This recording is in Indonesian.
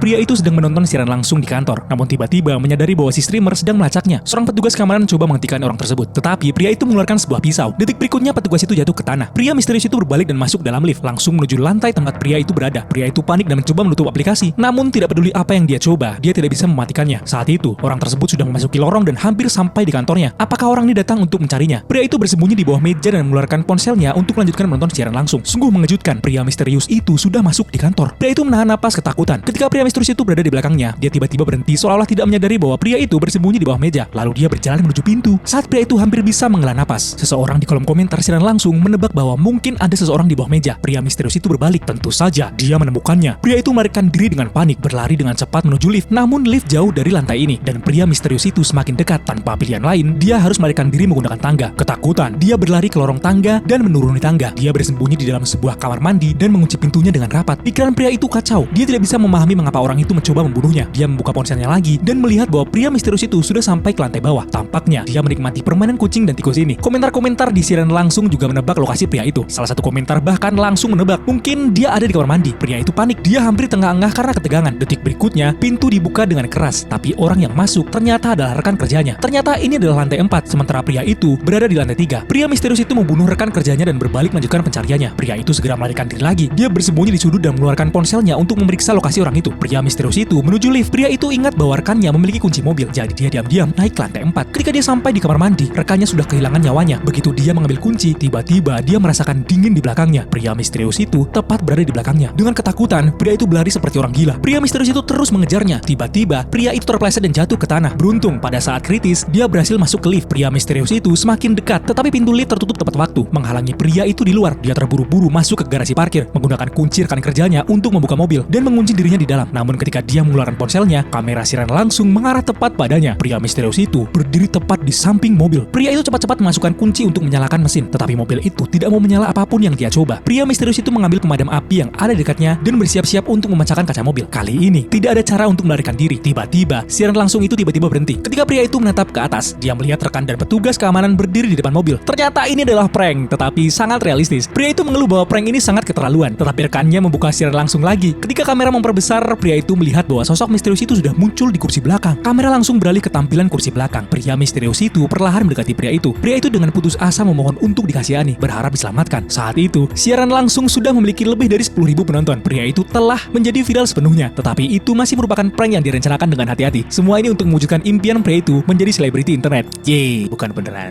Pria itu sedang menonton siaran langsung di kantor, namun tiba-tiba menyadari bahwa si streamer sedang melacaknya. Seorang petugas keamanan coba menghentikan orang tersebut, tetapi pria itu mengeluarkan sebuah pisau. Detik berikutnya petugas itu jatuh ke tanah. Pria misterius itu berbalik dan masuk dalam lift, langsung menuju lantai tempat pria itu berada. Pria itu panik dan mencoba menutup aplikasi, namun tidak peduli apa yang dia coba, dia tidak bisa mematikannya. Saat itu, orang tersebut sudah memasuki lorong dan hampir sampai di kantornya. Apakah orang ini datang untuk mencarinya? Pria itu bersembunyi di bawah meja dan mengeluarkan ponselnya untuk melanjutkan menonton siaran langsung. Sungguh mengejutkan, pria misterius itu sudah masuk di kantor. Pria itu menahan napas ketakutan. Ketika pria misterius itu berada di belakangnya, dia tiba-tiba berhenti seolah-olah tidak menyadari bahwa pria itu bersembunyi di bawah meja. Lalu dia berjalan menuju pintu. Saat pria itu hampir bisa menghela napas, seseorang di kolom komentar siaran langsung menebak bahwa mungkin ada seseorang di bawah meja. Pria misterius itu berbalik. Tentu saja, dia menemukannya. Pria itu melarikan diri dengan panik, berlari dengan cepat menuju lift. Namun lift jauh dari lantai ini, dan pria misterius itu semakin dekat. Tanpa pilihan lain, dia harus melarikan diri menggunakan tangga. Ketakutan, dia berlari ke lorong tangga dan menuruni tangga. Dia bersembunyi di dalam sebuah kamar mandi dan mengunci pintunya dengan rapat. Pikiran pria itu kacau. Dia tidak bisa memahami mengapa orang itu mencoba membunuhnya. Dia membuka ponselnya lagi dan melihat bahwa pria misterius itu sudah sampai ke lantai bawah. Tampaknya dia menikmati permainan kucing dan tikus ini. Komentar-komentar di siaran langsung juga menebak lokasi pria itu. Salah satu komentar bahkan langsung menebak mungkin dia ada di kamar mandi. Pria itu panik. Dia hampir tengah-engah karena ketegangan. Detik berikutnya, pintu dibuka dengan keras. Tapi orang yang masuk ternyata adalah rekan kerjanya. Ternyata ini adalah lantai 4, sementara pria itu berada di lantai 3. Pria misterius itu membunuh rekan kerjanya dan berbalik melanjutkan pencariannya. Pria itu segera melarikan diri lagi. Dia bersembunyi di sudut dan mengeluarkan ponselnya untuk memeriksa lokasi orang itu. Pria misterius itu menuju lift. Pria itu ingat bahwa rekannya memiliki kunci mobil, jadi dia diam-diam naik ke lantai 4. Ketika dia sampai di kamar mandi, rekannya sudah kehilangan nyawanya. Begitu dia mengambil kunci, tiba-tiba dia merasakan dingin di belakangnya. Pria misterius itu tepat berada di belakangnya. Dengan ketakutan, pria itu berlari seperti orang gila. Pria misterius itu terus mengejarnya. Tiba-tiba, pria itu terpeleset dan jatuh ke tanah. Beruntung, pada saat kritis, dia berhasil masuk ke lift. Pria misterius itu semakin dekat, tetapi pintu lift tertutup tepat waktu, menghalangi pria itu di luar. Dia terburu-buru masuk ke garasi parkir, menggunakan kunci rekan kerjanya untuk membuka mobil dan mengunci dirinya di dalam. Namun ketika dia mengeluarkan ponselnya, kamera siaran langsung mengarah tepat padanya. Pria misterius itu berdiri tepat di samping mobil. Pria itu cepat-cepat memasukkan kunci untuk menyalakan mesin, tetapi mobil itu tidak mau menyala apapun yang dia coba. Pria misterius itu mengambil pemadam api yang ada di dekatnya dan bersiap-siap untuk memecahkan kaca mobil. Kali ini tidak ada cara untuk melarikan diri. Tiba-tiba, siaran langsung itu tiba-tiba berhenti. Ketika pria itu menatap ke atas, dia melihat rekan dan petugas keamanan berdiri di depan mobil. Ternyata ini adalah prank, tetapi sangat realistis. Pria itu mengeluh bahwa prank ini sangat keterlaluan, tetapi rekannya membuka siaran langsung lagi. Ketika kamera memperbesar, pria itu melihat bahwa sosok misterius itu sudah muncul di kursi belakang. Kamera langsung beralih ke tampilan kursi belakang. Pria misterius itu perlahan mendekati pria itu. Pria itu dengan putus asa memohon untuk dikasihani, berharap diselamatkan. Saat itu, siaran langsung sudah memiliki lebih dari 10.000 penonton. Pria itu telah menjadi viral sepenuhnya, tetapi itu masih merupakan prank yang direncanakan dengan hati-hati. Semua ini untuk mewujudkan impian pria itu menjadi selebriti internet. Yeay, bukan beneran.